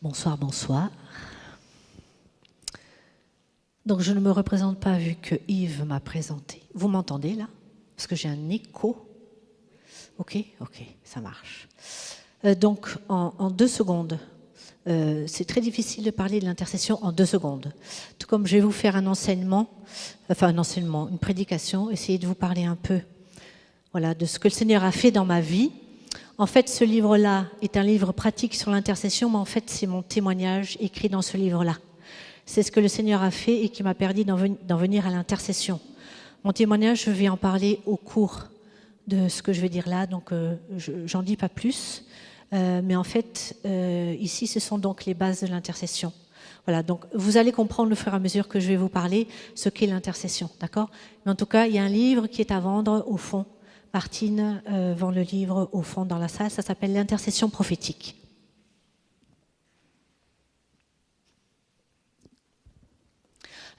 Bonsoir, bonsoir. Donc je ne me représente pas vu que Yves m'a présenté. Vous m'entendez là? Parce que j'ai un écho. Ok, ça marche. Donc en 2 secondes, c'est très difficile de parler de l'intercession en 2 secondes. Tout comme je vais vous faire un enseignement, une prédication, essayer de vous parler un peu de ce que le Seigneur a fait dans ma vie. En fait, ce livre-là est un livre pratique sur l'intercession, mais en fait, c'est mon témoignage écrit dans ce livre-là. C'est ce que le Seigneur a fait et qui m'a permis d'en venir à l'intercession. Mon témoignage, je vais en parler au cours de ce que je vais dire là, donc j'en dis pas plus. Mais en fait, ici, ce sont donc les bases de l'intercession. Voilà, donc vous allez comprendre au fur et à mesure que je vais vous parler ce qu'est l'intercession, d'accord? Mais en tout cas, il y a un livre qui est à vendre au fond. Martine vend le livre au fond dans la salle, ça s'appelle l'intercession prophétique.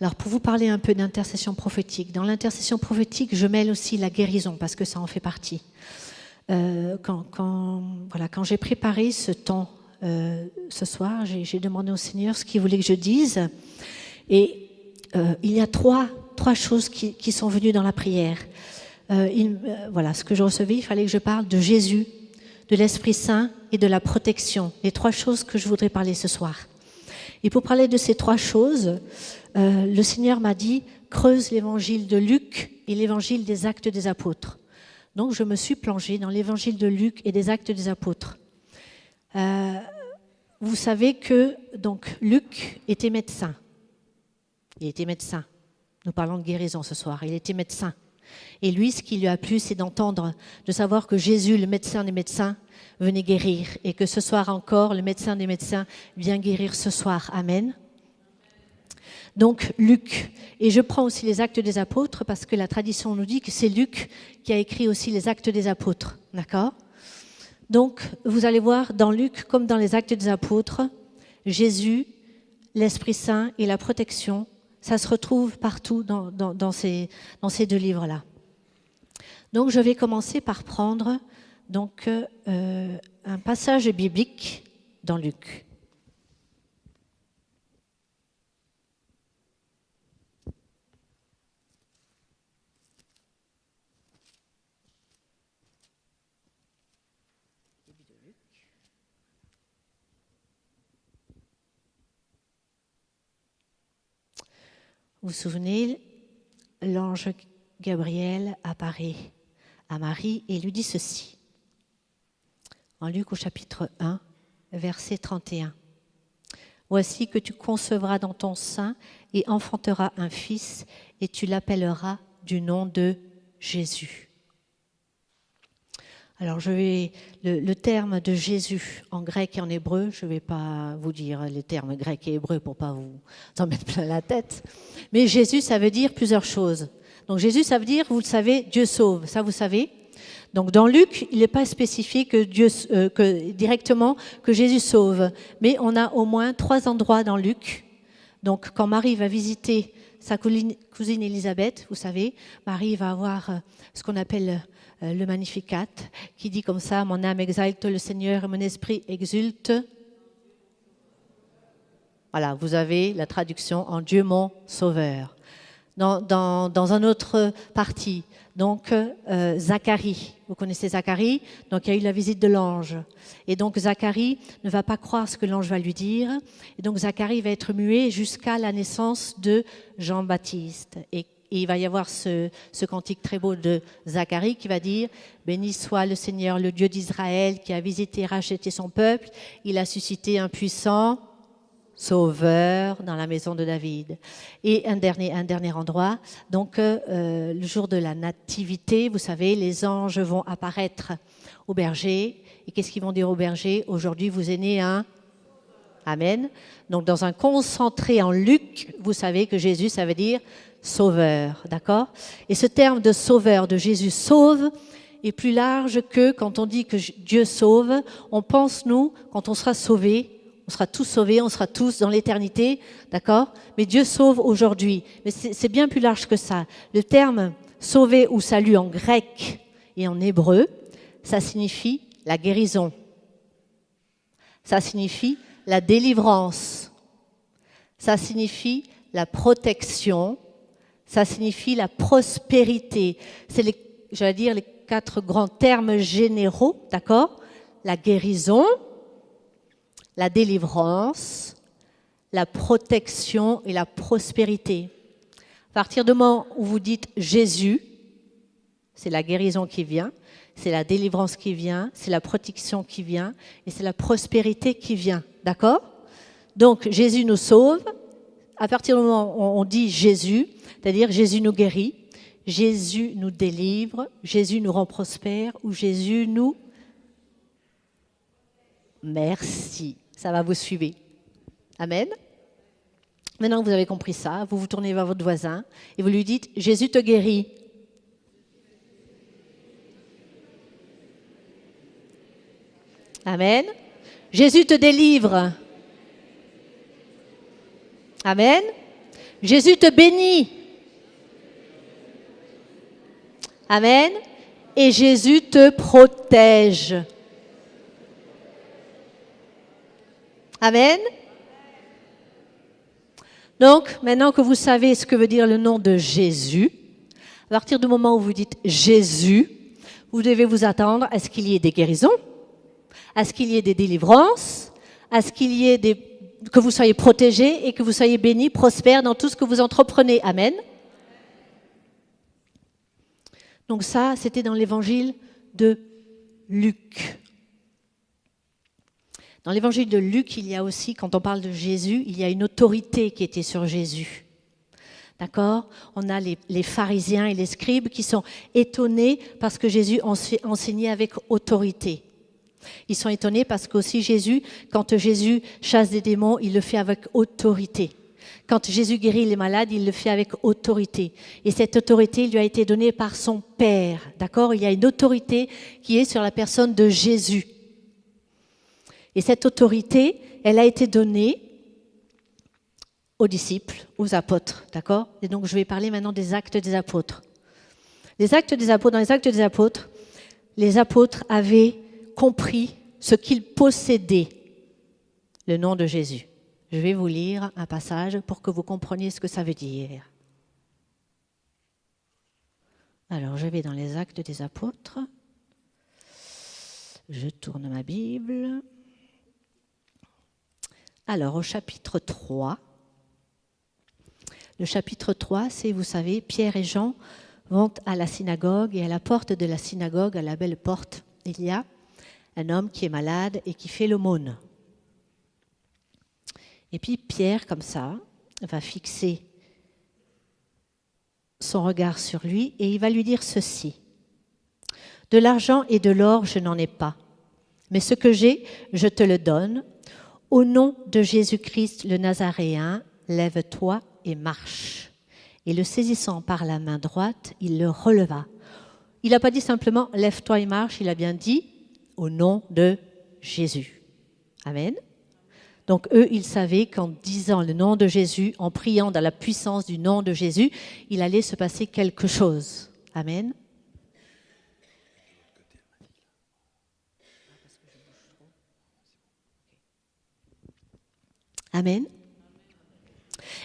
Alors pour vous parler un peu d'intercession prophétique, dans l'intercession prophétique, je mêle aussi la guérison parce que ça en fait partie. Quand j'ai préparé ce temps ce soir, j'ai demandé au Seigneur ce qu'il voulait que je dise. Et il y a trois choses qui sont venues dans la prière. Ce que je recevais, il fallait que je parle de Jésus, de l'Esprit Saint et de la protection. Les 3 choses que je voudrais parler ce soir. Et pour parler de ces 3 choses, le Seigneur m'a dit « Creuse l'évangile de Luc et l'évangile des Actes des Apôtres ». Donc je me suis plongée dans l'évangile de Luc et des Actes des Apôtres. Vous savez que donc, Luc était médecin. Il était médecin. Nous parlons de guérison ce soir. Il était médecin. Et lui, ce qui lui a plu, c'est d'entendre, de savoir que Jésus, le médecin des médecins, venait guérir. Et que ce soir encore, le médecin des médecins vient guérir ce soir. Amen. Donc, Luc. Et je prends aussi les Actes des Apôtres parce que la tradition nous dit que c'est Luc qui a écrit aussi les Actes des Apôtres. D'accord ? Donc, vous allez voir, dans Luc, comme dans les Actes des Apôtres, Jésus, l'Esprit Saint et la protection, ça se retrouve partout dans ces 2 livres-là. Donc, je vais commencer par prendre un passage biblique dans Luc. Vous vous souvenez, l'ange Gabriel apparaît à Marie et lui dit ceci. En Luc au chapitre 1, verset 31. « Voici que tu concevras dans ton sein et enfanteras un fils et tu l'appelleras du nom de Jésus. » Alors le terme de Jésus en grec et en hébreu, je ne vais pas vous dire les termes grecs et hébreux pour ne pas vous en mettre plein la tête, mais Jésus ça veut dire plusieurs choses. Donc Jésus ça veut dire, vous le savez, Dieu sauve, ça vous savez. Donc dans Luc, il n'est pas spécifié directement que Jésus sauve, mais on a au moins 3 endroits dans Luc. Donc quand Marie va visiter sa cousine Élisabeth, vous savez, Marie va avoir ce qu'on appelle le Magnificat, qui dit comme ça, mon âme exalte le Seigneur et mon esprit exulte. Voilà, vous avez la traduction en Dieu mon sauveur. Dans un autre partie, donc Zacharie, vous connaissez Zacharie, donc il y a eu la visite de l'ange. Et donc Zacharie ne va pas croire ce que l'ange va lui dire. Et donc Zacharie va être muet jusqu'à la naissance de Jean-Baptiste. Et il va y avoir ce cantique très beau de Zacharie qui va dire « Béni soit le Seigneur, le Dieu d'Israël, qui a visité et racheté son peuple. Il a suscité un puissant sauveur dans la maison de David. » Et un dernier endroit, donc le jour de la nativité, vous savez, les anges vont apparaître au berger. Et qu'est-ce qu'ils vont dire au berger ? Aujourd'hui, vous est né un... Amen. Donc dans un concentré en Luc, vous savez que Jésus, ça veut dire sauveur, d'accord ? Et ce terme de sauveur, de Jésus sauve, est plus large que quand on dit que Dieu sauve. On pense, nous, quand on sera sauvés, on sera tous sauvés, on sera tous dans l'éternité, d'accord ? Mais Dieu sauve aujourd'hui. Mais c'est bien plus large que ça. Le terme sauver ou salut en grec et en hébreu, ça signifie la guérison. Ça signifie la délivrance. Ça signifie la protection. Ça signifie la prospérité. C'est j'allais dire les 4 grands termes généraux, d'accord? La guérison, la délivrance, la protection et la prospérité. À partir du moment où vous dites Jésus, c'est la guérison qui vient, c'est la délivrance qui vient, c'est la protection qui vient et c'est la prospérité qui vient, d'accord? Donc Jésus nous sauve. À partir du moment où on dit Jésus, c'est-à-dire Jésus nous guérit, Jésus nous délivre, Jésus nous rend prospère ou Jésus nous... Merci, ça va vous suivre. Amen. Maintenant que vous avez compris ça, vous vous tournez vers votre voisin et vous lui dites « Jésus te guérit ». Amen. Jésus te délivre. Amen. Jésus te bénit. Amen. Et Jésus te protège. Amen. Donc, maintenant que vous savez ce que veut dire le nom de Jésus, à partir du moment où vous dites Jésus, vous devez vous attendre à ce qu'il y ait des guérisons, à ce qu'il y ait des délivrances, à ce qu'il y ait que vous soyez protégés et que vous soyez bénis, prospères dans tout ce que vous entreprenez. Amen. Donc ça, c'était dans l'évangile de Luc. Dans l'évangile de Luc, il y a aussi, quand on parle de Jésus, il y a une autorité qui était sur Jésus. D'accord? On a les pharisiens et les scribes qui sont étonnés parce que Jésus enseignait avec autorité. Ils sont étonnés parce qu'aussi Jésus, quand Jésus chasse des démons, il le fait avec autorité. Quand Jésus guérit les malades, il le fait avec autorité. Et cette autorité lui a été donnée par son Père. D'accord? Il y a une autorité qui est sur la personne de Jésus. Et cette autorité, elle a été donnée aux disciples, aux apôtres. D'accord? Et donc je vais parler maintenant des actes des apôtres. Les actes des apôtres, dans les actes des apôtres, les apôtres avaient compris ce qu'ils possédaient, le nom de Jésus. Je vais vous lire un passage pour que vous compreniez ce que ça veut dire. Alors, je vais dans les actes des apôtres. Je tourne ma Bible. Alors, au chapitre 3. Le chapitre 3, c'est, vous savez, Pierre et Jean vont à la synagogue et à la porte de la synagogue, à la belle porte, il y a un homme qui est malade et qui fait l'aumône. Et puis Pierre, comme ça, va fixer son regard sur lui et il va lui dire ceci. De l'argent et de l'or, je n'en ai pas, mais ce que j'ai, je te le donne. Au nom de Jésus-Christ le Nazaréen, lève-toi et marche. Et le saisissant par la main droite, il le releva. Il n'a pas dit simplement lève-toi et marche, il a bien dit au nom de Jésus. Amen. Donc eux, ils savaient qu'en disant le nom de Jésus, en priant dans la puissance du nom de Jésus, il allait se passer quelque chose. Amen. Amen.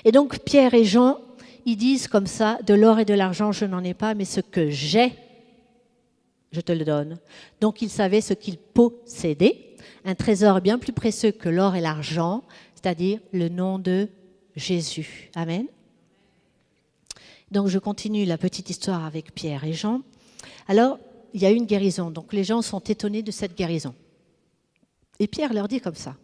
Et donc Pierre et Jean, ils disent comme ça, de l'or et de l'argent, je n'en ai pas, mais ce que j'ai, je te le donne. Donc ils savaient ce qu'ils possédaient, un trésor bien plus précieux que l'or et l'argent, c'est-à-dire le nom de Jésus. Amen. Donc je continue la petite histoire avec Pierre et Jean. Alors, il y a une guérison, donc les gens sont étonnés de cette guérison. Et Pierre leur dit comme ça.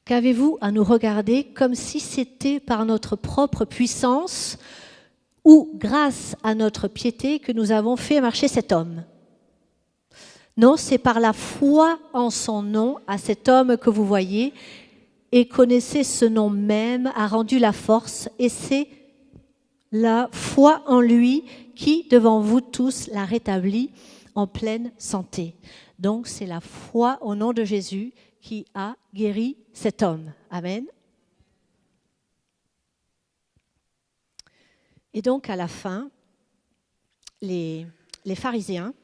Qu'avez-vous à nous regarder comme si c'était par notre propre puissance ou grâce à notre piété que nous avons fait marcher cet homme? Non, c'est par la foi en son nom à cet homme que vous voyez et connaissez ce nom même a rendu la force et c'est la foi en lui qui, devant vous tous, l'a rétabli en pleine santé. Donc, c'est la foi au nom de Jésus qui a guéri cet homme. Amen. Et donc, à la fin, les pharisiens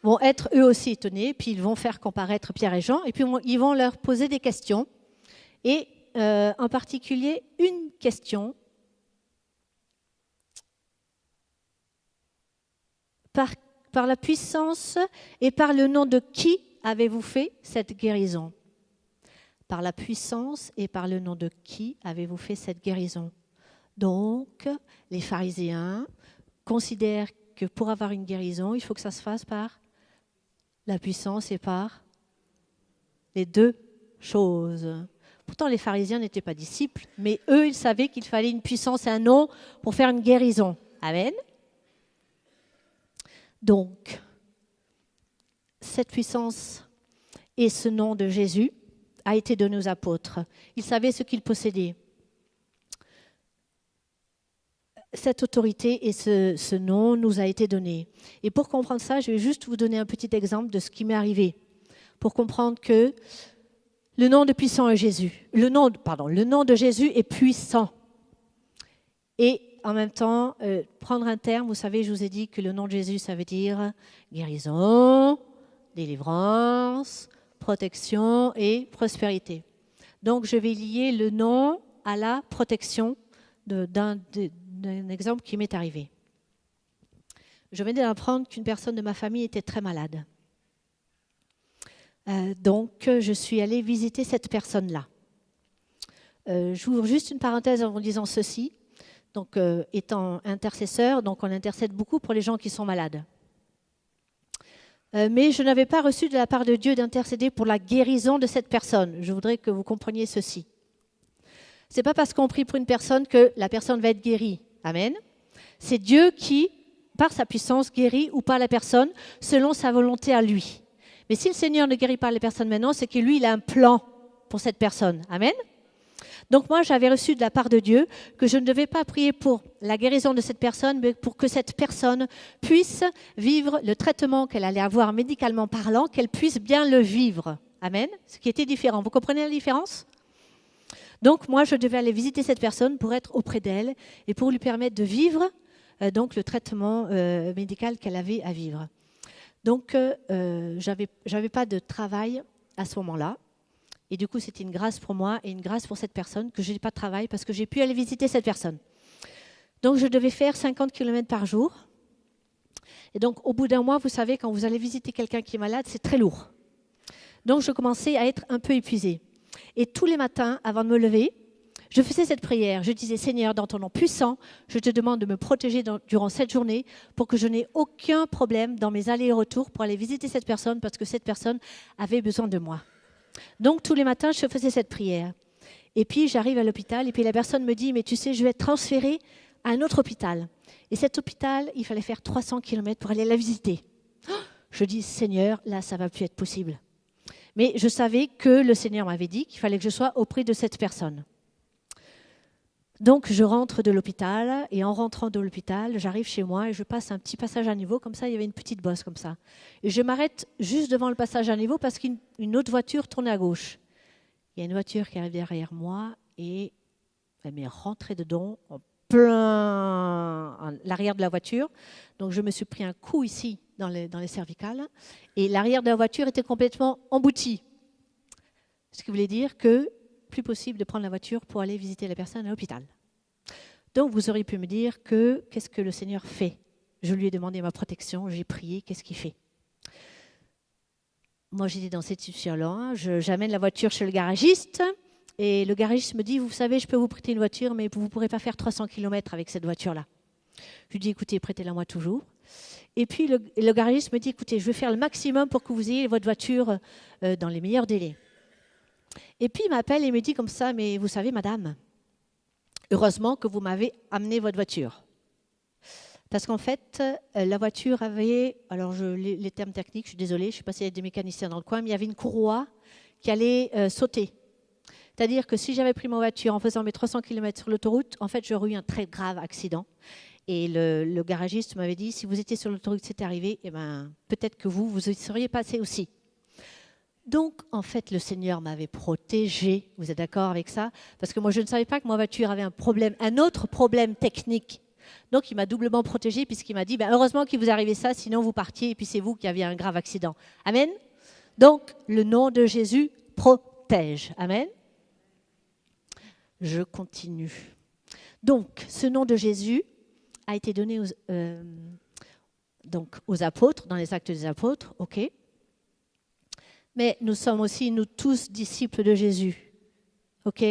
vont être eux aussi étonnés, puis ils vont faire comparaître Pierre et Jean, et puis ils vont leur poser des questions, et en particulier une question. Par la puissance et par le nom de qui avez-vous fait cette guérison? Par la puissance et par le nom de qui avez-vous fait cette guérison? Donc, les pharisiens considèrent que pour avoir une guérison, il faut que ça se fasse par la puissance et par les deux choses. Pourtant, les pharisiens n'étaient pas disciples, mais eux, ils savaient qu'il fallait une puissance et un nom pour faire une guérison. Amen. Donc, cette puissance et ce nom de Jésus a été donné aux apôtres. Ils savaient ce qu'ils possédaient. Cette autorité et ce nom nous a été donné. Et pour comprendre ça, je vais juste vous donner un petit exemple de ce qui m'est arrivé. Pour comprendre que le nom de puissant est Jésus. Le nom de Jésus est puissant. Et en même temps, prendre un terme, vous savez, je vous ai dit que le nom de Jésus, ça veut dire guérison, délivrance, protection et prospérité. Donc, je vais lier le nom à la protection d'un exemple qui m'est arrivé. Je venais d'apprendre qu'une personne de ma famille était très malade. Donc, je suis allée visiter cette personne-là. J'ouvre juste une parenthèse en vous disant ceci. Donc, étant intercesseur, donc on intercède beaucoup pour les gens qui sont malades. Mais je n'avais pas reçu de la part de Dieu d'intercéder pour la guérison de cette personne. Je voudrais que vous compreniez ceci. Ce n'est pas parce qu'on prie pour une personne que la personne va être guérie. Amen. C'est Dieu qui, par sa puissance, guérit ou pas la personne selon sa volonté à lui. Mais si le Seigneur ne guérit pas les personnes maintenant, c'est que lui, il a un plan pour cette personne. Amen. Donc moi, j'avais reçu de la part de Dieu que je ne devais pas prier pour la guérison de cette personne, mais pour que cette personne puisse vivre le traitement qu'elle allait avoir médicalement parlant, qu'elle puisse bien le vivre. Amen. Ce qui était différent. Vous comprenez la différence? Donc moi, je devais aller visiter cette personne pour être auprès d'elle et pour lui permettre de vivre donc le traitement médical qu'elle avait à vivre. Donc, j'avais pas de travail à ce moment-là. Et du coup, c'était une grâce pour moi et une grâce pour cette personne que je n'ai pas de travail parce que j'ai pu aller visiter cette personne. Donc, je devais faire 50 km par jour. Et donc, au bout d'un mois, vous savez, quand vous allez visiter quelqu'un qui est malade, c'est très lourd. Donc, je commençais à être un peu épuisée. Et tous les matins, avant de me lever, je faisais cette prière. Je disais, Seigneur, dans ton nom puissant, je te demande de me protéger durant cette journée pour que je n'ai aucun problème dans mes allers et retours pour aller visiter cette personne parce que cette personne avait besoin de moi. Donc, tous les matins, je faisais cette prière. Et puis, j'arrive à l'hôpital et puis la personne me dit, mais tu sais, je vais être transférée à un autre hôpital. Et cet hôpital, il fallait faire 300 km pour aller la visiter. Je dis, Seigneur, là, ça ne va plus être possible. Mais je savais que le Seigneur m'avait dit qu'il fallait que je sois auprès de cette personne. Donc, je rentre de l'hôpital et en rentrant de l'hôpital, j'arrive chez moi et je passe un petit passage à niveau, comme ça, il y avait une petite bosse comme ça. Et je m'arrête juste devant le passage à niveau parce qu'une autre voiture tournait à gauche. Il y a une voiture qui arrive derrière moi et elle m'est rentrée dedans en plein à l'arrière de la voiture. Donc, je me suis pris un coup ici dans les cervicales et l'arrière de la voiture était complètement embouti. Ce qui voulait dire que plus possible de prendre la voiture pour aller visiter la personne à l'hôpital. Donc, vous auriez pu me dire que qu'est-ce que le Seigneur fait? Je lui ai demandé ma protection, j'ai prié, qu'est-ce qu'il fait? Moi, j'étais dans cette situation-là, j'amène la voiture chez le garagiste et le garagiste me dit, vous savez, je peux vous prêter une voiture, mais vous ne pourrez pas faire 300 km avec cette voiture-là. Je lui dis, écoutez, prêtez-la moi toujours. Et puis, le garagiste me dit, écoutez, je vais faire le maximum pour que vous ayez votre voiture dans les meilleurs délais. Et puis, il m'appelle et me dit comme ça, mais vous savez, madame, heureusement que vous m'avez amené votre voiture. Parce qu'en fait, la voiture avait, alors les termes techniques, je suis désolée, je ne sais pas s'il y a des mécaniciens dans le coin, mais il y avait une courroie qui allait sauter. C'est-à-dire que si j'avais pris ma voiture en faisant mes 300 km sur l'autoroute, en fait, j'aurais eu un très grave accident. Et le garagiste m'avait dit, si vous étiez sur l'autoroute, c'était arrivé, eh ben, peut-être que vous y seriez passé aussi. Donc, en fait, le Seigneur m'avait protégée. Vous êtes d'accord avec ça? Parce que moi, je ne savais pas que ma voiture avait un autre problème technique. Donc, il m'a doublement protégé puisqu'il m'a dit, ben, heureusement qu'il vous est arrivé ça, sinon vous partiez et puis c'est vous qui aviez un grave accident. Amen. Donc, le nom de Jésus protège. Amen. Je continue. Donc, ce nom de Jésus a été donné aux apôtres, dans les actes des apôtres, ok. Mais nous sommes aussi, nous tous, disciples de Jésus, ok.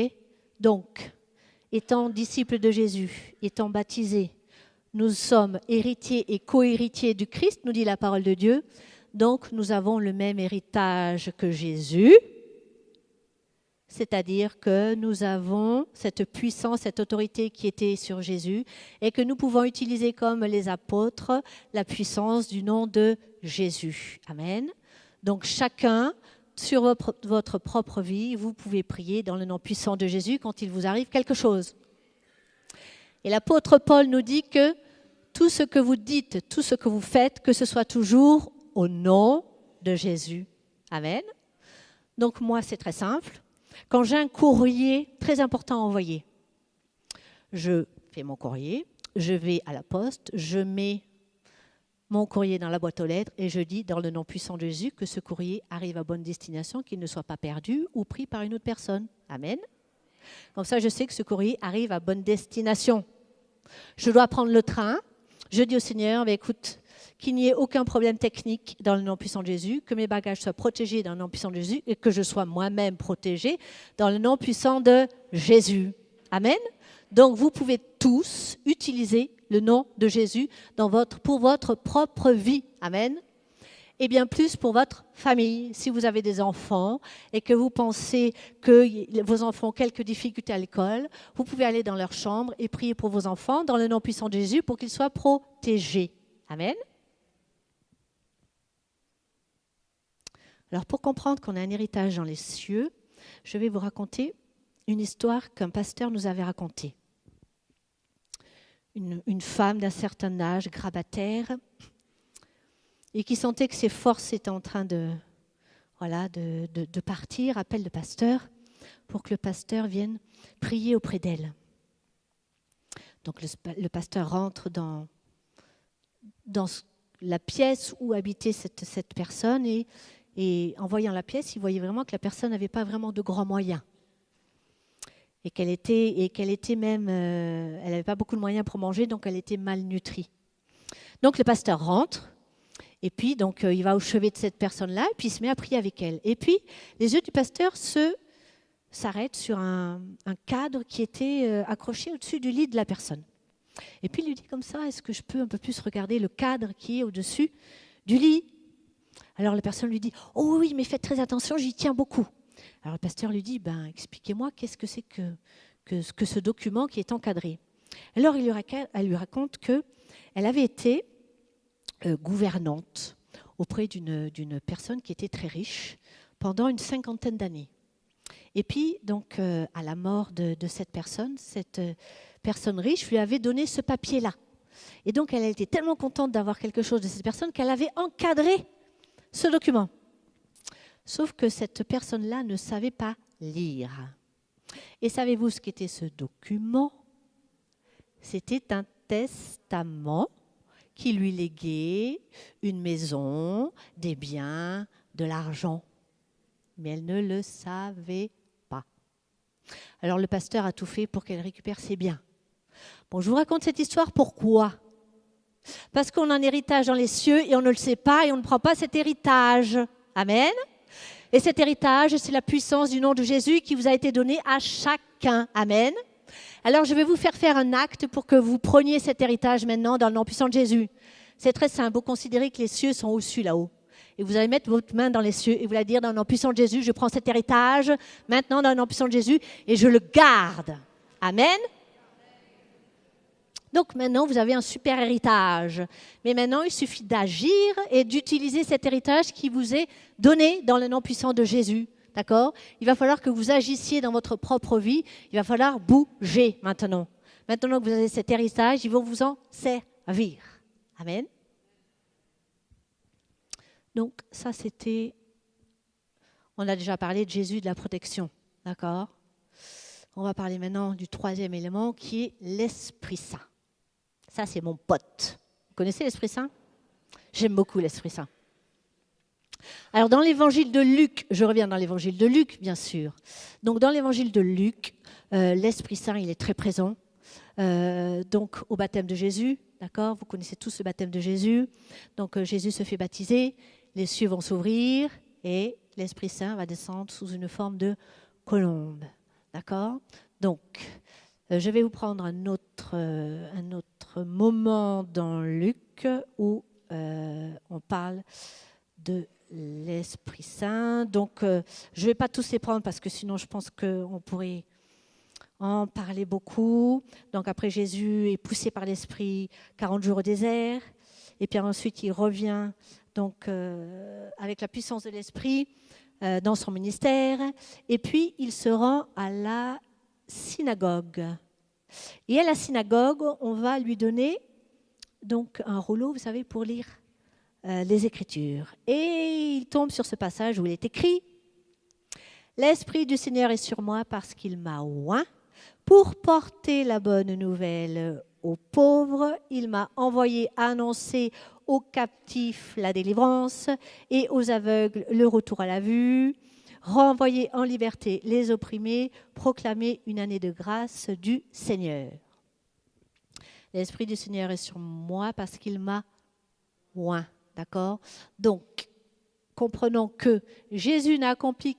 Donc, étant disciples de Jésus, étant baptisés, nous sommes héritiers et co-héritiers du Christ, nous dit la parole de Dieu. Donc, nous avons le même héritage que Jésus, c'est-à-dire que nous avons cette puissance, cette autorité qui était sur Jésus et que nous pouvons utiliser comme les apôtres la puissance du nom de Jésus. Amen. Donc, chacun, sur votre propre vie, vous pouvez prier dans le nom puissant de Jésus quand il vous arrive quelque chose. Et l'apôtre Paul nous dit que tout ce que vous dites, tout ce que vous faites, que ce soit toujours au nom de Jésus. Amen. Donc moi, c'est très simple. Quand j'ai un courrier très important à envoyer, je fais mon courrier, je vais à la poste, je mets mon courrier dans la boîte aux lettres et je dis dans le nom puissant de Jésus que ce courrier arrive à bonne destination, qu'il ne soit pas perdu ou pris par une autre personne. Amen. Comme ça, je sais que ce courrier arrive à bonne destination. Je dois prendre le train. Je dis au Seigneur, écoute, qu'il n'y ait aucun problème technique dans le nom puissant de Jésus, que mes bagages soient protégés dans le nom puissant de Jésus et que je sois moi-même protégée dans le nom puissant de Jésus. Amen. Donc, vous pouvez tous utiliser le nom de Jésus pour votre propre vie. Amen. Et bien plus pour votre famille. Si vous avez des enfants et que vous pensez que vos enfants ont quelques difficultés à l'école, vous pouvez aller dans leur chambre et prier pour vos enfants dans le nom puissant de Jésus pour qu'ils soient protégés. Amen. Alors pour comprendre qu'on a un héritage dans les cieux, je vais vous raconter une histoire qu'un pasteur nous avait racontée. Une femme d'un certain âge, grabataire, et qui sentait que ses forces étaient en train de partir, appelle le pasteur pour que le pasteur vienne prier auprès d'elle. Donc le pasteur rentre dans la pièce où habitait cette personne et en voyant la pièce, il voyait vraiment que la personne n'avait pas vraiment de grands moyens et qu'elle était même, elle n'avait pas beaucoup de moyens pour manger, donc elle était malnutrie. Donc le pasteur rentre. Et puis, donc, il va au chevet de cette personne-là, et puis il se met à prier avec elle. Et puis, les yeux du pasteur s'arrêtent sur un cadre qui était accroché au-dessus du lit de la personne. Et puis, il lui dit comme ça, est-ce que je peux un peu plus regarder le cadre qui est au-dessus du lit? Alors, la personne lui dit, oh oui, mais faites très attention, j'y tiens beaucoup. Alors, le pasteur lui dit, expliquez-moi, qu'est-ce que c'est que ce document qui est encadré? Alors, elle lui raconte qu'elle avait été gouvernante auprès d'une personne qui était très riche pendant une 50aine d'années. Et puis, donc, à la mort de cette personne riche lui avait donné ce papier-là. Et donc, elle a été tellement contente d'avoir quelque chose de cette personne qu'elle avait encadré ce document. Sauf que cette personne-là ne savait pas lire. Et savez-vous ce qu'était ce document? C'était un testament qui lui léguait une maison, des biens, de l'argent. Mais elle ne le savait pas. Alors le pasteur a tout fait pour qu'elle récupère ses biens. Bon, je vous raconte cette histoire, pourquoi? Parce qu'on a un héritage dans les cieux et on ne le sait pas et on ne prend pas cet héritage. Amen. Et cet héritage, c'est la puissance du nom de Jésus qui vous a été donné à chacun. Amen. Alors, je vais vous faire un acte pour que vous preniez cet héritage maintenant dans le nom puissant de Jésus. C'est très simple. Vous considérez que les cieux sont au-dessus, là-haut. Et vous allez mettre votre main dans les cieux et vous allez dire dans le nom puissant de Jésus, je prends cet héritage maintenant dans le nom puissant de Jésus et je le garde. Amen. Donc maintenant, vous avez un super héritage. Mais maintenant, il suffit d'agir et d'utiliser cet héritage qui vous est donné dans le nom puissant de Jésus. D'accord? Il va falloir que vous agissiez dans votre propre vie. Il va falloir bouger maintenant. Maintenant que vous avez cet héritage, ils vont vous en servir. Amen. Donc ça, c'était... On a déjà parlé de Jésus, de la protection. D'accord? On va parler maintenant du troisième élément qui est l'Esprit Saint. Ça, c'est mon pote. Vous connaissez l'Esprit Saint? J'aime beaucoup l'Esprit Saint. Alors, dans l'évangile de Luc, je reviens dans l'évangile de Luc, bien sûr. Donc, dans l'évangile de Luc, l'Esprit Saint, il est très présent. Donc, au baptême de Jésus, d'accord? Vous connaissez tous le baptême de Jésus. Donc, Jésus se fait baptiser, les cieux vont s'ouvrir et l'Esprit Saint va descendre sous une forme de colombe, d'accord? Donc, je vais vous prendre un autre moment dans Luc où on parle de l'Esprit Saint. Donc, je ne vais pas tous les prendre parce que sinon, je pense qu'on pourrait en parler beaucoup. Donc, après, Jésus est poussé par l'Esprit 40 jours au désert. Et puis ensuite, il revient donc, avec la puissance de l'Esprit dans son ministère. Et puis, il se rend à la synagogue. Et à la synagogue, on va lui donner donc un rouleau, vous savez, pour lire les Écritures. Et il tombe sur ce passage où il est écrit « L'Esprit du Seigneur est sur moi parce qu'il m'a oint pour porter la bonne nouvelle aux pauvres. Il m'a envoyé annoncer aux captifs la délivrance et aux aveugles le retour à la vue, renvoyer en liberté les opprimés, proclamer une année de grâce du Seigneur. L'Esprit du Seigneur est sur moi parce qu'il m'a oint. » D'accord? Donc, comprenons que Jésus n'a accompli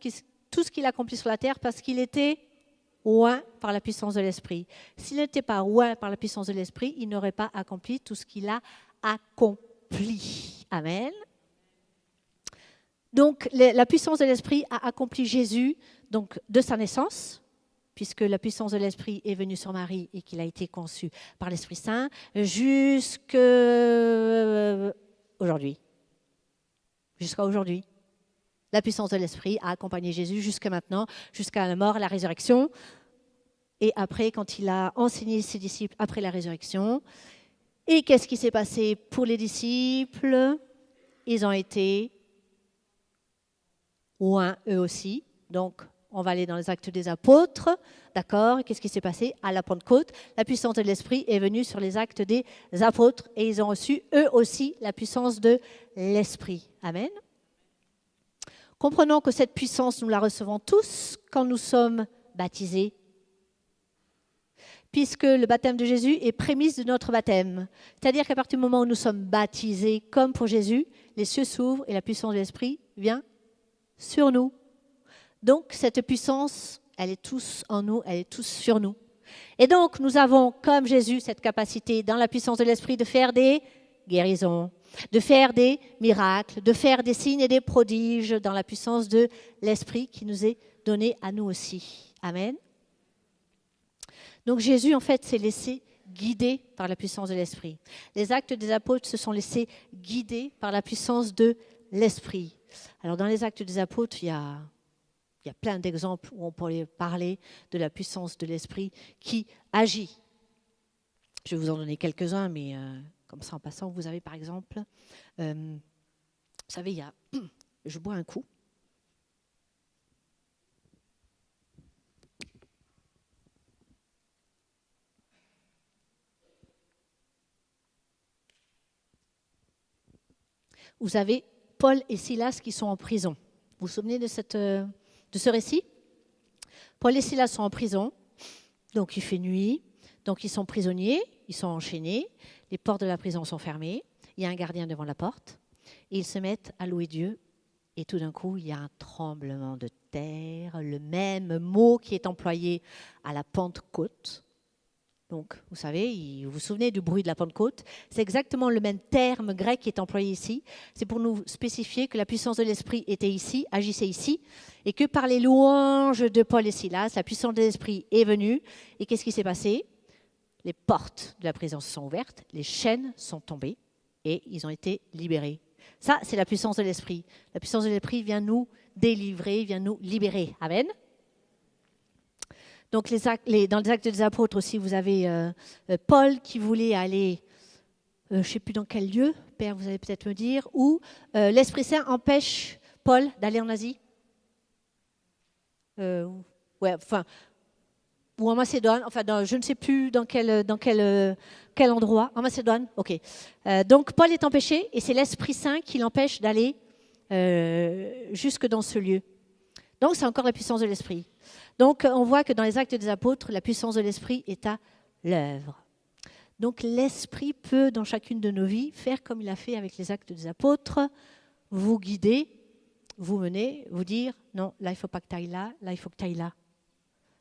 tout ce qu'il a accompli sur la terre parce qu'il était oint par la puissance de l'Esprit. S'il n'était pas oint par la puissance de l'Esprit, il n'aurait pas accompli tout ce qu'il a accompli. Amen. Donc, la puissance de l'Esprit a accompli Jésus donc, de sa naissance, puisque la puissance de l'Esprit est venue sur Marie et qu'il a été conçu par l'Esprit Saint, jusqu'à aujourd'hui. La puissance de l'Esprit a accompagné Jésus jusqu'à maintenant, jusqu'à la mort et la résurrection. Et après, quand il a enseigné ses disciples après la résurrection, et qu'est-ce qui s'est passé pour les disciples? Ils ont été oints eux aussi. Donc, on va aller dans les actes des apôtres. D'accord? Et qu'est-ce qui s'est passé à la Pentecôte? La puissance de l'Esprit est venue sur les actes des apôtres et ils ont reçu eux aussi la puissance de l'Esprit. Amen. Comprenons que cette puissance, nous la recevons tous quand nous sommes baptisés, puisque le baptême de Jésus est prémisse de notre baptême. C'est-à-dire qu'à partir du moment où nous sommes baptisés comme pour Jésus, les cieux s'ouvrent et la puissance de l'Esprit vient sur nous. Donc, cette puissance, elle est tous en nous, elle est tous sur nous. Et donc, nous avons, comme Jésus, cette capacité, dans la puissance de l'Esprit, de faire des guérisons, de faire des miracles, de faire des signes et des prodiges dans la puissance de l'Esprit qui nous est donné à nous aussi. Amen. Donc, Jésus, en fait, s'est laissé guider par la puissance de l'Esprit. Les actes des apôtres se sont laissés guider par la puissance de l'Esprit. Alors, dans les actes des apôtres, il y a plein d'exemples où on pourrait parler de la puissance de l'Esprit qui agit. Je vais vous en donner quelques-uns, mais comme ça en passant, vous avez par exemple, vous savez, je bois un coup. Vous avez Paul et Silas qui sont en prison. Vous vous souvenez de ce récit? Paul et Silas sont en prison, donc il fait nuit, donc ils sont prisonniers, ils sont enchaînés, les portes de la prison sont fermées, il y a un gardien devant la porte, et ils se mettent à louer Dieu, et tout d'un coup, il y a un tremblement de terre, le même mot qui est employé à la Pentecôte. Donc, vous savez, vous vous souvenez du bruit de la Pentecôte? C'est exactement le même terme grec qui est employé ici. C'est pour nous spécifier que la puissance de l'Esprit était ici, agissait ici, et que par les louanges de Paul et Silas, la puissance de l'Esprit est venue. Et qu'est-ce qui s'est passé? Les portes de la prison se sont ouvertes, les chaînes sont tombées, et ils ont été libérés. Ça, c'est la puissance de l'Esprit. La puissance de l'Esprit vient nous délivrer, vient nous libérer. Amen. Donc, dans les actes des apôtres aussi, vous avez Paul qui voulait aller, je ne sais plus dans quel lieu, Père, vous allez peut-être me dire, où l'Esprit Saint empêche Paul d'aller en Asie. ou en Macédoine, enfin je ne sais plus dans quel endroit, en Macédoine, ok. Donc Paul est empêché et c'est l'Esprit Saint qui l'empêche d'aller jusque dans ce lieu. Donc c'est encore la puissance de l'Esprit. Donc on voit que dans les Actes des Apôtres, la puissance de l'Esprit est à l'œuvre. Donc l'Esprit peut dans chacune de nos vies faire comme il a fait avec les Actes des Apôtres, vous guider, vous mener, vous dire non, là il ne faut pas que tu ailles là, là il faut que tu ailles là.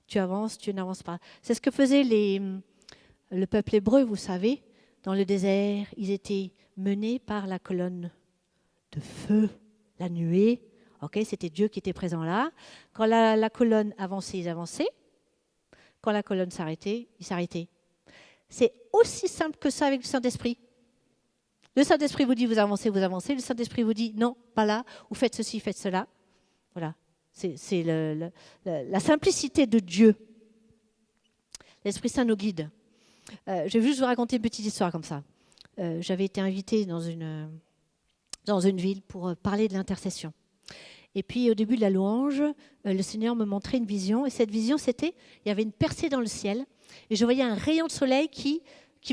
Tu avances, tu n'avances pas. C'est ce que faisait le peuple hébreu, vous savez, dans le désert. Ils étaient menés par la colonne de feu, la nuée. Okay, c'était Dieu qui était présent là. Quand la colonne avançait, ils avançaient. Quand la colonne s'arrêtait, ils s'arrêtaient. C'est aussi simple que ça avec le Saint-Esprit. Le Saint-Esprit vous dit vous avancez, vous avancez. Le Saint-Esprit vous dit non, pas là, ou faites ceci, faites cela. Voilà. C'est la simplicité de Dieu. L'Esprit Saint nous guide. Je vais juste vous raconter une petite histoire comme ça. J'avais été invitée dans une ville pour parler de l'intercession. Et puis au début de la louange, le Seigneur me montrait une vision. Et cette vision, il y avait une percée dans le ciel. Et je voyais un rayon de soleil qui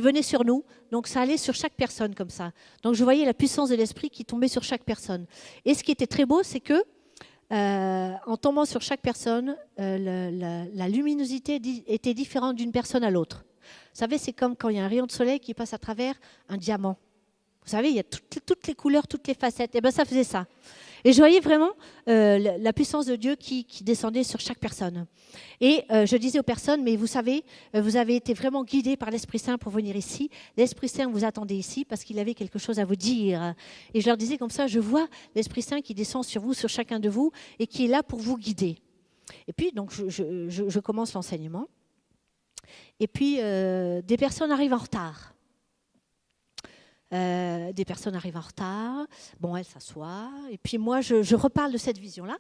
venait sur nous. Donc ça allait sur chaque personne comme ça. Donc je voyais la puissance de l'Esprit qui tombait sur chaque personne. Et ce qui était très beau, c'est que en tombant sur chaque personne, la luminosité était différente d'une personne à l'autre. Vous savez, c'est comme quand il y a un rayon de soleil qui passe à travers un diamant. Vous savez, il y a toutes les couleurs, toutes les facettes. Et bien, ça faisait ça. Et je voyais vraiment la puissance de Dieu qui descendait sur chaque personne. Et je disais aux personnes, mais vous savez, vous avez été vraiment guidés par l'Esprit Saint pour venir ici. L'Esprit Saint vous attendait ici parce qu'il avait quelque chose à vous dire. Et je leur disais comme ça, je vois l'Esprit Saint qui descend sur vous, sur chacun de vous, et qui est là pour vous guider. Et puis, donc, je commence l'enseignement. Et puis, des personnes arrivent en retard. Des personnes arrivent en retard, bon, elles s'assoient, et puis moi, je reparle de cette vision-là.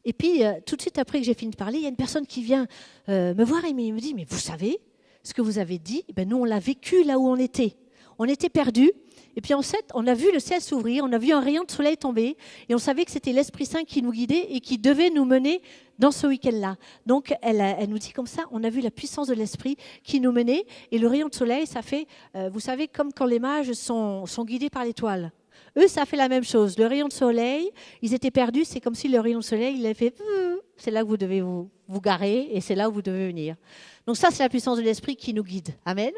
Et puis, tout de suite après que j'ai fini de parler, il y a une personne qui vient me voir et me dit, mais vous savez, ce que vous avez dit, ben, nous, on l'a vécu là où on était. On était perdus, et puis en fait, on a vu le ciel s'ouvrir, on a vu un rayon de soleil tomber, et on savait que c'était l'Esprit Saint qui nous guidait et qui devait nous mener dans ce week-end-là. Donc, elle nous dit comme ça, on a vu la puissance de l'Esprit qui nous menait, et le rayon de soleil, ça fait, vous savez, comme quand les mages sont guidés par l'étoile. Eux, ça fait la même chose. Le rayon de soleil, ils étaient perdus, c'est comme si le rayon de soleil, il avait fait, c'est là que vous devez vous garer, et c'est là où vous devez venir. Donc ça, c'est la puissance de l'Esprit qui nous guide. Amen.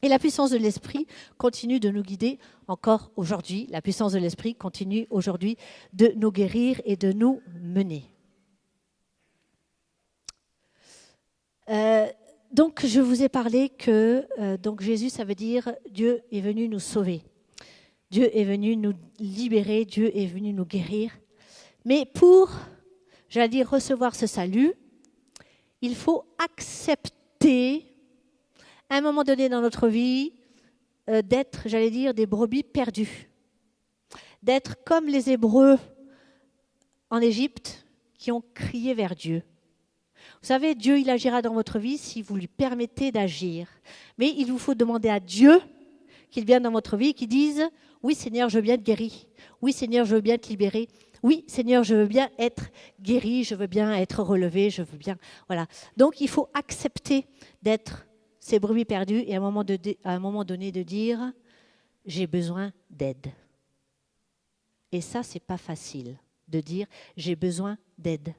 Et la puissance de l'Esprit continue de nous guider encore aujourd'hui. La puissance de l'Esprit continue aujourd'hui de nous guérir et de nous mener. Donc, je vous ai parlé que donc Jésus, ça veut dire Dieu est venu nous sauver. Dieu est venu nous libérer. Dieu est venu nous guérir. Mais pour, j'allais dire, recevoir ce salut, il faut accepter à un moment donné dans notre vie, d'être, j'allais dire, des brebis perdues. D'être comme les Hébreux en Égypte qui ont crié vers Dieu. Vous savez, Dieu, il agira dans votre vie si vous lui permettez d'agir. Mais il vous faut demander à Dieu qu'il vienne dans votre vie et qu'il dise « Oui, Seigneur, je veux bien être guéri. Oui, Seigneur, je veux bien te libérer. Oui, Seigneur, je veux bien être guéri. Je veux bien être relevé. Je veux bien... » Voilà. Donc, il faut accepter d'être ces brebis perdues et à un moment donné de dire « j'ai besoin d'aide ». Et ça, c'est pas facile de dire « j'ai besoin d'aide ».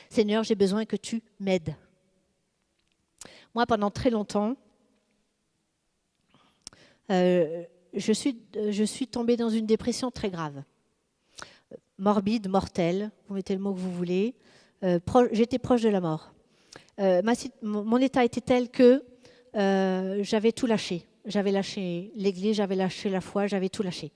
Seigneur, j'ai besoin que tu m'aides. Moi, pendant très longtemps, je suis tombée dans une dépression très grave. Morbide, mortelle, vous mettez le mot que vous voulez. J'étais proche de la mort. Mon état était tel que j'avais tout lâché. J'avais lâché l'église, j'avais lâché la foi, j'avais tout lâché.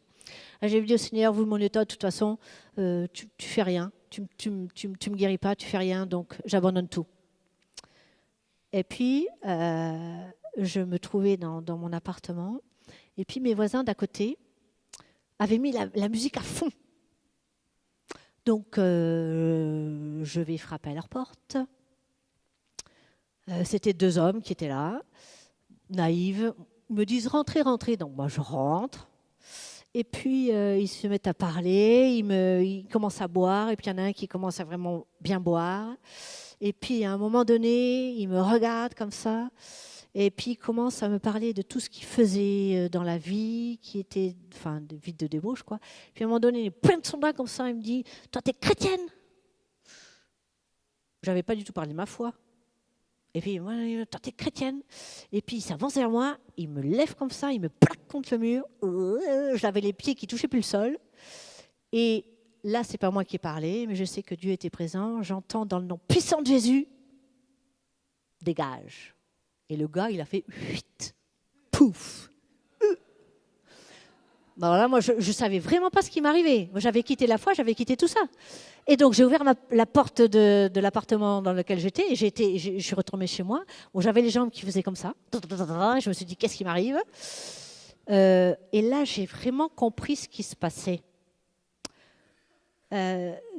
J'ai dit au Seigneur, vu mon état, de toute façon, tu fais rien, tu me guéris pas, tu fais rien, donc j'abandonne tout. Et puis, je me trouvais dans mon appartement, et puis mes voisins d'à côté avaient mis la musique à fond. Donc, je vais frapper à leur porte. C'était 2 hommes qui étaient là, naïfs. Ils me disent « rentrez, rentrez ». Donc moi, je rentre. Et puis, ils se mettent à parler, ils commencent à boire. Et puis, il y en a un qui commence à vraiment bien boire. Et puis, à un moment donné, il me regarde comme ça. Et puis, il commence à me parler de tout ce qu'il faisait dans la vie, qui était, enfin, de vie de débauche, quoi. Puis, à un moment donné, il pointe son doigt comme ça, il me dit, « Toi, t'es chrétienne !» Je n'avais pas du tout parlé de ma foi. Et puis, moi, « Toi, t'es chrétienne !» Et puis, il s'avance vers moi, il me lève comme ça, il me plaque contre le mur. J'avais les pieds qui touchaient plus le sol. Et là, ce n'est pas moi qui ai parlé, mais je sais que Dieu était présent. J'entends dans le nom puissant de Jésus, dégage. Et le gars, il a fait 8. Pouf. Ben voilà, moi, je ne savais vraiment pas ce qui m'arrivait. Moi, j'avais quitté la foi, j'avais quitté tout ça. Et donc, j'ai ouvert la porte de l'appartement dans lequel j'étais et je suis retournée chez moi. Bon, j'avais les jambes qui faisaient comme ça. Je me suis dit, qu'est-ce qui m'arrive ? Et là, j'ai vraiment compris ce qui se passait.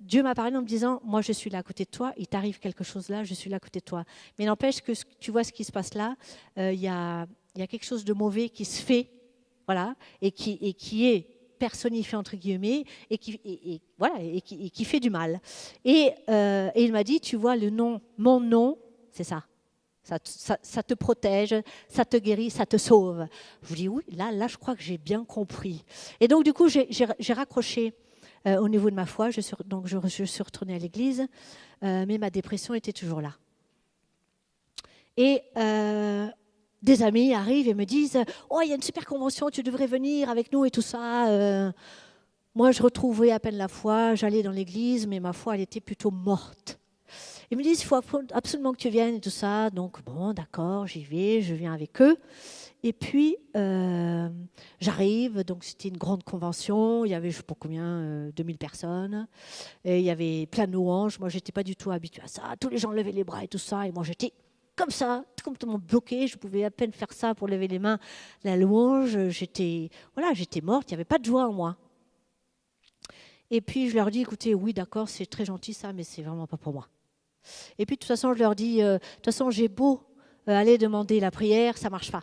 Dieu m'a parlé en me disant, moi je suis là à côté de toi, il t'arrive quelque chose là, je suis là à côté de toi. Mais n'empêche que tu vois ce qui se passe là, il y a quelque chose de mauvais qui se fait, voilà, et qui est personnifié entre guillemets, et qui fait du mal. Et il m'a dit, tu vois, le nom, mon nom, c'est ça. Ça te protège, ça te guérit, ça te sauve. Je vous dis oui, là je crois que j'ai bien compris. Et donc du coup, j'ai raccroché au niveau de ma foi, je suis retournée à l'église, mais ma dépression était toujours là. Et des amis arrivent et me disent « Oh, il y a une super convention, tu devrais venir avec nous et tout ça. » Moi, je retrouvais à peine la foi, j'allais dans l'église, mais ma foi, elle était plutôt morte. Ils me disent « Il faut absolument que tu viennes et tout ça. » Donc, bon, d'accord, j'y vais, je viens avec eux. Et puis, j'arrive, donc c'était une grande convention, il y avait je ne sais pas combien, 2000 personnes, et il y avait plein de louanges. Moi, je n'étais pas du tout habituée à ça, tous les gens levaient les bras et tout ça, et moi j'étais comme ça, complètement bloquée, je pouvais à peine faire ça pour lever les mains, la louange, j'étais morte, il n'y avait pas de joie en moi. Et puis, je leur dis, écoutez, oui, d'accord, c'est très gentil ça, mais c'est vraiment pas pour moi. Et puis, de toute façon, je leur dis, de toute façon, j'ai beau aller demander la prière, ça ne marche pas.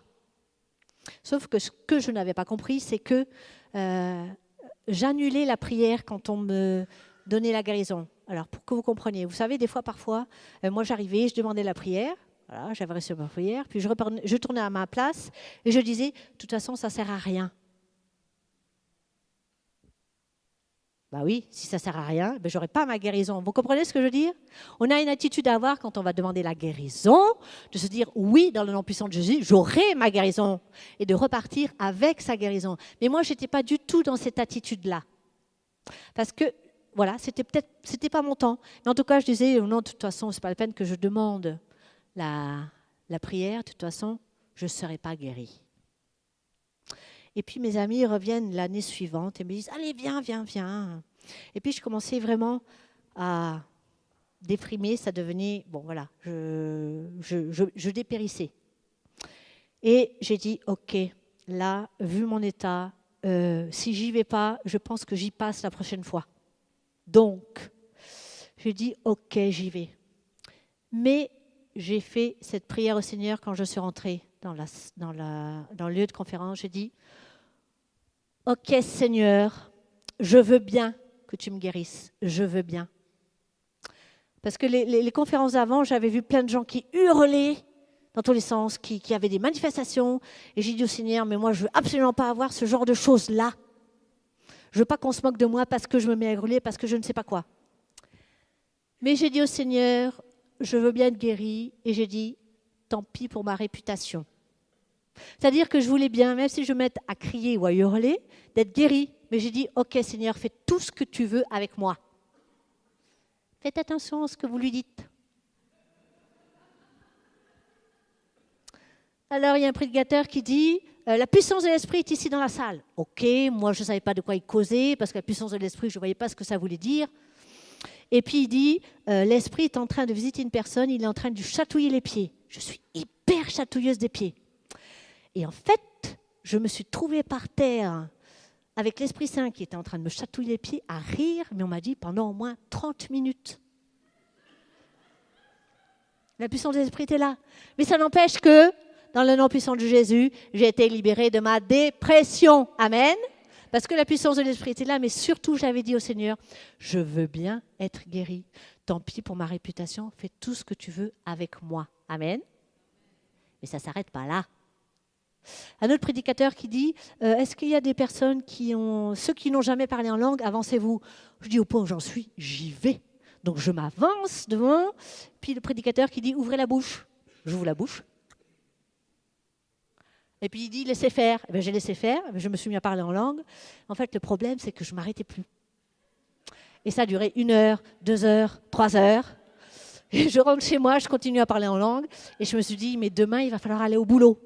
Sauf que ce que je n'avais pas compris, c'est que j'annulais la prière quand on me donnait la guérison. Alors, pour que vous compreniez, vous savez, des fois, parfois, moi j'arrivais, je demandais la prière, voilà, j'avais reçu ma prière, puis je tournais à ma place et je disais, de toute façon, ça ne sert à rien. Bah oui, si ça ne sert à rien, ben, je n'aurai pas ma guérison. Vous comprenez ce que je veux dire ? On a une attitude à avoir quand on va demander la guérison, de se dire oui, dans le nom puissant de Jésus, j'aurai ma guérison, et de repartir avec sa guérison. Mais moi, je n'étais pas du tout dans cette attitude-là. Parce que, voilà, c'était pas mon temps. Mais en tout cas, je disais, non, de toute façon, ce n'est pas la peine que je demande la prière, de toute façon, je ne serai pas guérie. Et puis mes amis reviennent l'année suivante et me disent « Allez, viens, viens, viens ». Et puis je commençais vraiment à déprimer, ça devenait, bon voilà, je dépérissais. Et j'ai dit « Ok, là, vu mon état, si j'y vais pas, je pense que j'y passe la prochaine fois. » Donc, j'ai dit « Ok, j'y vais ». Mais j'ai fait cette prière au Seigneur quand je suis rentrée dans le lieu de conférence. J'ai dit « Ok Seigneur, je veux bien que tu me guérisses, je veux bien. » Parce que les conférences d'avant, j'avais vu plein de gens qui hurlaient dans tous les sens, qui avaient des manifestations. Et j'ai dit au Seigneur, mais moi je ne veux absolument pas avoir ce genre de choses-là. Je ne veux pas qu'on se moque de moi parce que je me mets à hurler, parce que je ne sais pas quoi. Mais j'ai dit au Seigneur, je veux bien être guérie. Et j'ai dit, tant pis pour ma réputation. C'est-à-dire que je voulais bien, même si je me mette à crier ou à hurler, d'être guérie. Mais j'ai dit, ok Seigneur, fais tout ce que tu veux avec moi. Faites attention à ce que vous lui dites. Alors, il y a un prédicateur qui dit, la puissance de l'esprit est ici dans la salle. Ok, moi je ne savais pas de quoi il causait, parce que la puissance de l'esprit, je ne voyais pas ce que ça voulait dire. Et puis il dit, l'esprit est en train de visiter une personne, il est en train de lui chatouiller les pieds. Je suis hyper chatouilleuse des pieds. Et en fait, je me suis trouvée par terre avec l'Esprit Saint qui était en train de me chatouiller les pieds, à rire, mais on m'a dit pendant au moins 30 minutes. La puissance de l'Esprit était là. Mais ça n'empêche que, dans le nom puissant de Jésus, j'ai été libérée de ma dépression. Amen. parce que la puissance de l'Esprit était là, mais surtout j'avais dit au Seigneur, je veux bien être guéri. Tant pis pour ma réputation, fais tout ce que tu veux avec moi. Amen. Mais ça ne s'arrête pas là. Un autre prédicateur qui dit, est-ce qu'il y a des personnes ceux qui n'ont jamais parlé en langue, avancez-vous. Je dis, au point où j'en suis, j'y vais. Donc je m'avance devant, puis le prédicateur qui dit, ouvrez la bouche. J'ouvre la bouche. Et puis il dit, laissez faire. Eh bien, j'ai laissé faire, je me suis mis à parler en langue. En fait, le problème, c'est que je ne m'arrêtais plus. Et ça a duré 1 heure, 2 heures, 3 heures. Et je rentre chez moi, je continue à parler en langue. Et je me suis dit, mais demain, il va falloir aller au boulot.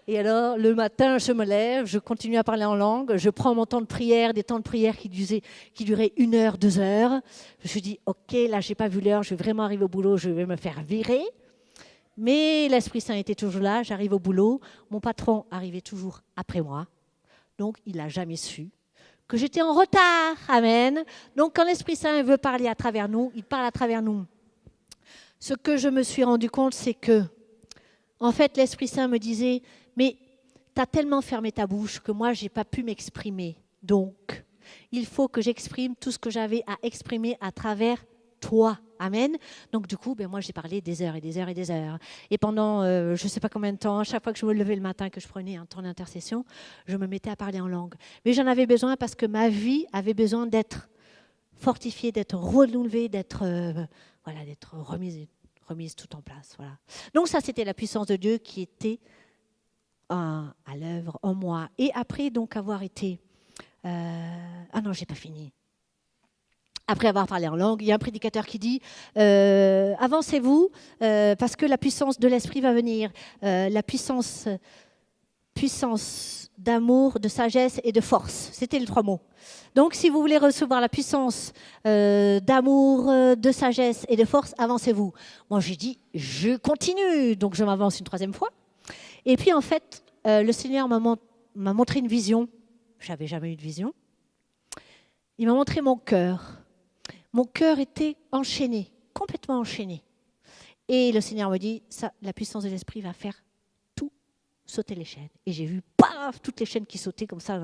Et alors, le matin, je me lève, je continue à parler en langue, je prends mon temps de prière, des temps de prière qui duraient 1 heure, 2 heures. Je me suis dit, ok, là, je n'ai pas vu l'heure, je vais vraiment arriver au boulot, je vais me faire virer. Mais l'Esprit Saint était toujours là, j'arrive au boulot, mon patron arrivait toujours après moi, donc il n'a jamais su que j'étais en retard. Amen. Donc quand l'Esprit Saint veut parler à travers nous, il parle à travers nous. Ce que je me suis rendu compte, c'est que, en fait, l'Esprit Saint me disait, mais tu as tellement fermé ta bouche que moi, je n'ai pas pu m'exprimer. Donc, il faut que j'exprime tout ce que j'avais à exprimer à travers toi. Amen. Donc, du coup, moi, j'ai parlé des heures et des heures et des heures. Et pendant, je ne sais pas combien de temps, à chaque fois que je me levais le matin, que je prenais un temps d'intercession, je me mettais à parler en langue. Mais j'en avais besoin parce que ma vie avait besoin d'être fortifiée, d'être renouvelée, d'être remise tout en place. Voilà. Donc ça, c'était la puissance de Dieu qui était à l'œuvre en moi. Et après donc avoir été... Ah non, j'ai pas fini. Après avoir parlé en langue, il y a un prédicateur qui dit avancez-vous parce que la puissance de l'Esprit va venir. La puissance d'amour, de sagesse et de force. C'était les 3 mots. Donc, si vous voulez recevoir la puissance d'amour, de sagesse et de force, avancez-vous. Moi, j'ai dit, je continue. Donc, je m'avance une 3e fois. Et puis, en fait, le Seigneur m'a montré une vision. Je n'avais jamais eu de vision. Il m'a montré mon cœur. Mon cœur était enchaîné, complètement enchaîné. Et le Seigneur me dit, ça, la puissance de l'Esprit va faire sauter les chaînes. Et j'ai vu, paf, toutes les chaînes qui sautaient comme ça.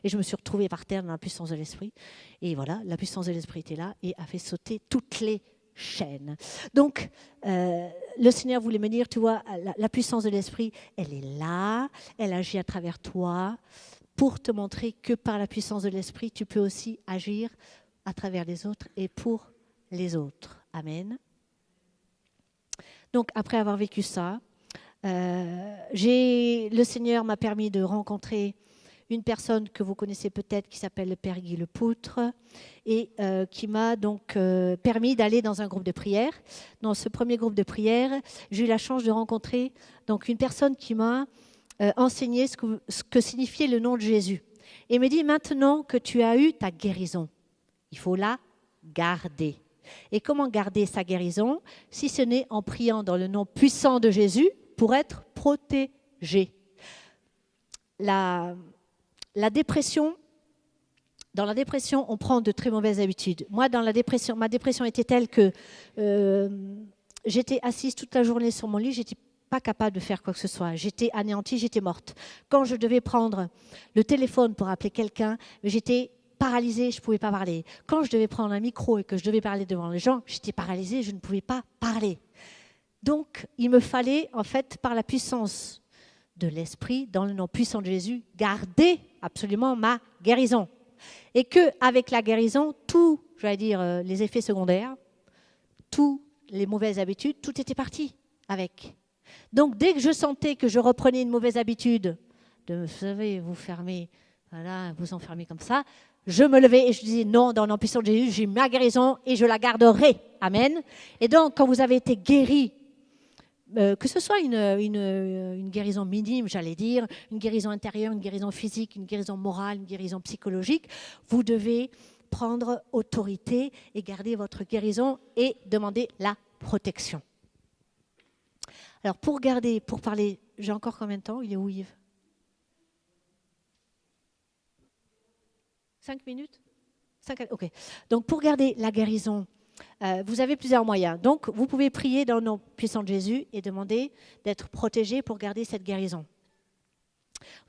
Et je me suis retrouvée par terre dans la puissance de l'Esprit. Et voilà, la puissance de l'Esprit était là et a fait sauter toutes les chaînes. Donc, le Seigneur voulait me dire, tu vois, la puissance de l'Esprit, elle est là, elle agit à travers toi pour te montrer que par la puissance de l'Esprit, tu peux aussi agir à travers les autres et pour les autres. Amen. Donc, après avoir vécu ça, le Seigneur m'a permis de rencontrer une personne que vous connaissez peut-être qui s'appelle le Père Guy Lepoutre et qui m'a donc permis d'aller dans un groupe de prière. Dans ce premier groupe de prière, j'ai eu la chance de rencontrer donc une personne qui m'a enseigné ce que signifiait le nom de Jésus. Et me dit, maintenant que tu as eu ta guérison, il faut la garder. Et comment garder sa guérison si ce n'est en priant dans le nom puissant de Jésus pour être protégé. La dépression, dans la dépression, on prend de très mauvaises habitudes. Moi, dans la dépression, ma dépression était telle que j'étais assise toute la journée sur mon lit, j'étais pas capable de faire quoi que ce soit. J'étais anéantie, j'étais morte. Quand je devais prendre le téléphone pour appeler quelqu'un, j'étais paralysée, je ne pouvais pas parler. Quand je devais prendre un micro et que je devais parler devant les gens, j'étais paralysée, je ne pouvais pas parler. Donc, il me fallait, en fait, par la puissance de l'Esprit, dans le nom puissant de Jésus, garder absolument ma guérison. Et qu'avec la guérison, tout, les effets secondaires, toutes les mauvaises habitudes, tout était parti avec. Donc, dès que je sentais que je reprenais une mauvaise habitude, vous savez, vous fermez, voilà, vous enfermez comme ça, je me levais et je disais non, dans le nom puissant de Jésus, j'ai ma guérison et je la garderai. Amen. Et donc, quand vous avez été guéri, que ce soit une guérison minime, j'allais dire, une guérison intérieure, une guérison physique, une guérison morale, une guérison psychologique, vous devez prendre autorité et garder votre guérison et demander la protection. Alors, pour parler, j'ai encore combien de temps? Il est où, Yves? 5 minutes? Ok. Donc, pour garder la guérison, vous avez plusieurs moyens. Donc, vous pouvez prier dans le nom puissant de Jésus et demander d'être protégé pour garder cette guérison.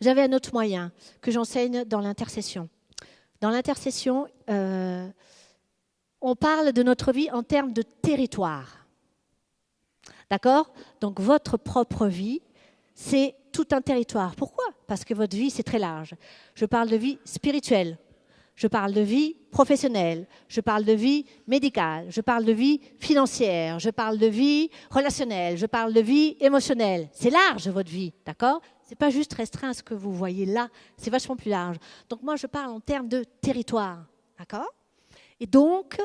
Vous avez un autre moyen que j'enseigne dans l'intercession. Dans l'intercession, on parle de notre vie en termes de territoire. D'accord? Donc votre propre vie, c'est tout un territoire. Pourquoi? Parce que votre vie, c'est très large. Je parle de vie spirituelle, je parle de vie professionnelle, je parle de vie médicale, je parle de vie financière, je parle de vie relationnelle, je parle de vie émotionnelle. C'est large votre vie, d'accord? Ce n'est pas juste restreint à ce que vous voyez là, c'est vachement plus large. Donc moi, je parle en termes de territoire, d'accord? Et donc,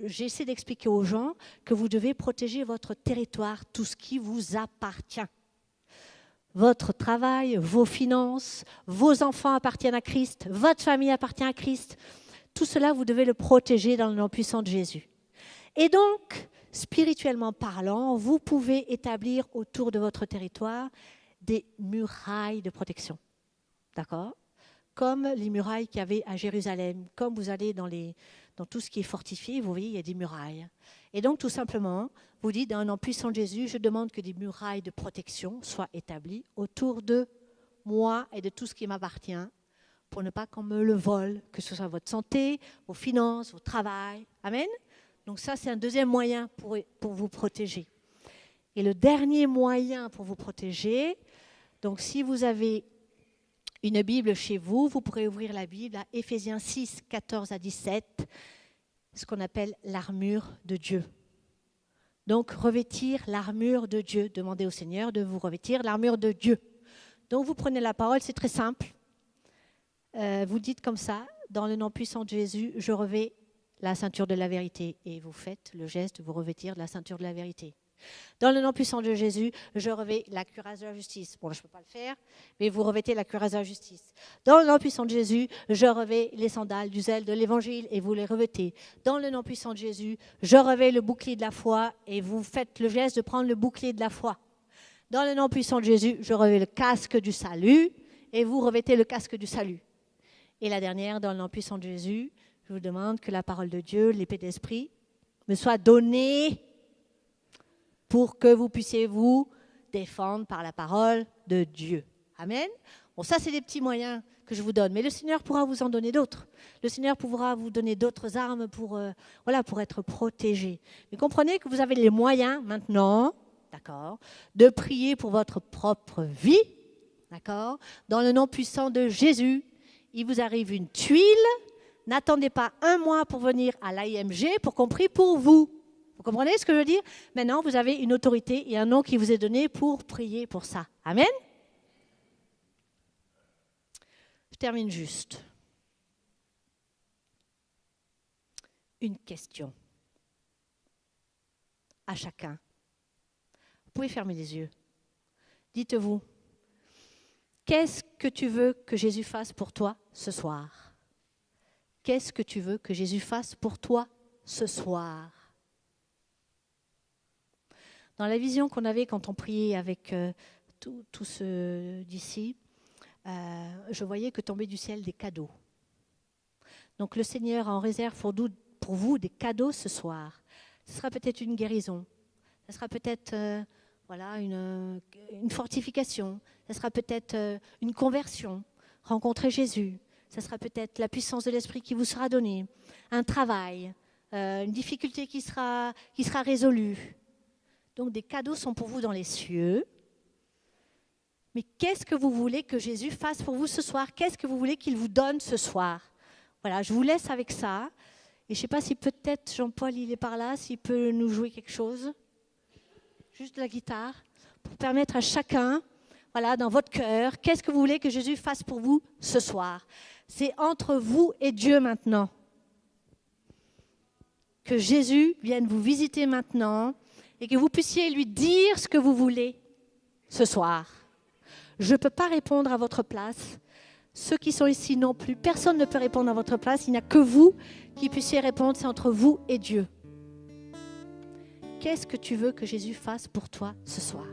j'essaie d'expliquer aux gens que vous devez protéger votre territoire, tout ce qui vous appartient. Votre travail, vos finances, vos enfants appartiennent à Christ, votre famille appartient à Christ. Tout cela, vous devez le protéger dans le nom puissant de Jésus. Et donc, spirituellement parlant, vous pouvez établir autour de votre territoire des murailles de protection. D'accord ? Comme les murailles qu'il y avait à Jérusalem. Comme vous allez dans tout ce qui est fortifié, vous voyez, il y a des murailles. Et donc, tout simplement, vous dites, dans le nom puissant de Jésus, je demande que des murailles de protection soient établies autour de moi et de tout ce qui m'appartient, pour ne pas qu'on me le vole, que ce soit votre santé, vos finances, votre travail. Amen. Donc ça, c'est un deuxième moyen pour vous protéger. Et le dernier moyen pour vous protéger, donc si vous avez une Bible chez vous, vous pourrez ouvrir la Bible à Éphésiens 6, 14 à 17, ce qu'on appelle l'armure de Dieu. Donc, revêtir l'armure de Dieu. Demandez au Seigneur de vous revêtir l'armure de Dieu. Donc, vous prenez la parole, c'est très simple. Vous dites comme ça, dans le nom puissant de Jésus, je revêts la ceinture de la vérité. Et vous faites le geste de vous revêtir de la ceinture de la vérité. Dans le nom puissant de Jésus, je revêts la cuirasse de la justice. Bon, je ne peux pas le faire, mais vous revêtez la cuirasse de la justice. Dans le nom puissant de Jésus, je revêts les sandales du zèle de l'évangile et vous les revêtez. Dans le nom puissant de Jésus, je revêts le bouclier de la foi et vous faites le geste de prendre le bouclier de la foi. Dans le nom puissant de Jésus, je revêts le casque du salut et vous revêtez le casque du salut. Et la dernière, dans le nom puissant de Jésus, je vous demande que la parole de Dieu, l'épée d'esprit, me soit donnée pour que vous puissiez vous défendre par la parole de Dieu. Amen. Bon, ça, c'est des petits moyens que je vous donne. Mais le Seigneur pourra vous en donner d'autres. Le Seigneur pourra vous donner d'autres armes pour être protégé. Mais comprenez que vous avez les moyens maintenant, d'accord, de prier pour votre propre vie, d'accord. Dans le nom puissant de Jésus, il vous arrive une tuile. N'attendez pas un mois pour venir à l'AIMG pour qu'on prie pour vous. Vous comprenez ce que je veux dire? Maintenant, vous avez une autorité et un nom qui vous est donné pour prier pour ça. Amen? Je termine juste. Une question à chacun. Vous pouvez fermer les yeux. Dites-vous, qu'est-ce que tu veux que Jésus fasse pour toi ce soir? Qu'est-ce que tu veux que Jésus fasse pour toi ce soir? Dans la vision qu'on avait quand on priait avec tous ceux d'ici, je voyais que tombaient du ciel des cadeaux. Donc le Seigneur a en réserve pour vous des cadeaux ce soir. Ce sera peut-être une guérison, ce sera peut-être une fortification, ce sera peut-être une conversion, rencontrer Jésus, ce sera peut-être la puissance de l'Esprit qui vous sera donnée, un travail, une difficulté qui sera résolue. Donc des cadeaux sont pour vous dans les cieux. Mais qu'est-ce que vous voulez que Jésus fasse pour vous ce soir? Qu'est-ce que vous voulez qu'il vous donne ce soir? Voilà, je vous laisse avec ça. Et je ne sais pas si peut-être Jean-Paul, il est par là, s'il peut nous jouer quelque chose. Juste de la guitare. Pour permettre à chacun, voilà, dans votre cœur, qu'est-ce que vous voulez que Jésus fasse pour vous ce soir? C'est entre vous et Dieu maintenant. Que Jésus vienne vous visiter maintenant. Et que vous puissiez lui dire ce que vous voulez ce soir. Je ne peux pas répondre à votre place. Ceux qui sont ici non plus. Personne ne peut répondre à votre place. Il n'y a que vous qui puissiez répondre. C'est entre vous et Dieu. Qu'est-ce que tu veux que Jésus fasse pour toi ce soir?